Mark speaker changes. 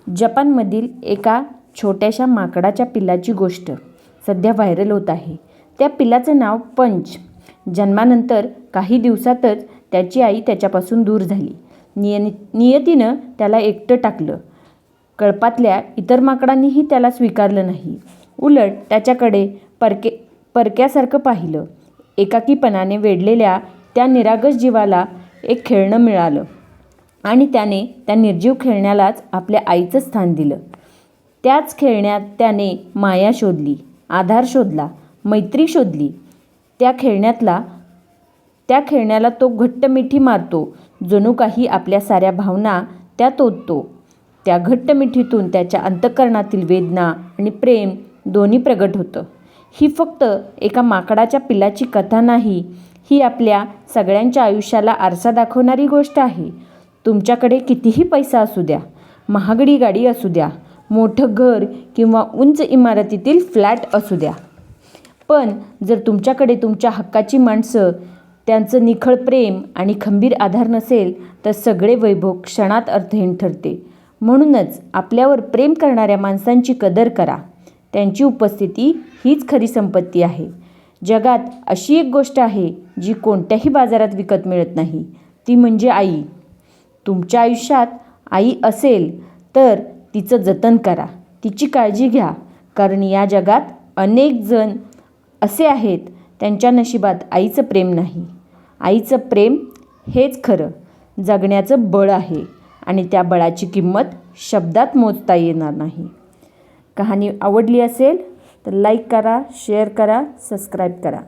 Speaker 1: जपानमधील एका छोट्याशा माकडाच्या पिल्लाची गोष्ट सध्या व्हायरल होत आहे. त्या पिल्लाचं नाव पंच. जन्मानंतर काही दिवसातच त्याची आई त्याच्यापासून दूर झाली. नियतीनं त्याला एकटं टाकलं. कळपातल्या इतर माकडांनीही त्याला स्वीकारलं नाही. उलट त्याच्याकडे परक्यासारखं पाहिलं. एकाकीपणाने वेढलेल्या त्या निरागस जीवाला एक खेळणं मिळालं आणि त्याने त्या निर्जीव खेळण्यालाच आपल्या आईचं स्थान दिलं. त्याच खेळण्यात त्याने माया शोधली, आधार शोधला, मैत्री शोधली. त्या खेळण्याला तो घट्ट मिठी मारतो. जणू काही आपल्या साऱ्या भावना त्यात ओततो. त्या घट्ट मिठीतून त्याच्या अंतःकरणातील वेदना आणि प्रेम दोन्ही प्रगट होतं. ही फक्त एका माकडाच्या पिल्लाची कथा नाही, ही आपल्या सगळ्यांच्या आयुष्याला आरसा दाखवणारी गोष्ट आहे. तुमच्याकडे कितीही पैसा असू द्या, महागडी गाडी असू द्या, मोठं घर किंवा उंच इमारतीतील फ्लॅट असू द्या, पण जर तुमच्याकडे तुमच्या हक्काची माणसं, त्यांचं निखळ प्रेम आणि खंबीर आधार नसेल तर सगळे वैभव क्षणात अर्थहीन ठरते. म्हणूनच आपल्यावर प्रेम करणाऱ्या माणसांची कदर करा. त्यांची उपस्थिती हीच खरी संपत्ती आहे. जगात अशी एक गोष्ट आहे जी कोणत्याही बाजारात विकत मिळत नाही, ती म्हणजे आई. तुमच्या आयुष्यात आई असेल तर तिचं जतन करा, तिची काळजी घ्या. कारण या जगात अनेक जण असे आहेत त्यांच्या नशिबात आईचं प्रेम नाही. आईचं प्रेम हेच खरं जगण्याचं बळ आहे आणि त्या बळाची किंमत शब्दात मोजता येणार नाही. कहाणी आवडली असेल तर लाईक करा, शेअर करा, सबस्क्राईब करा.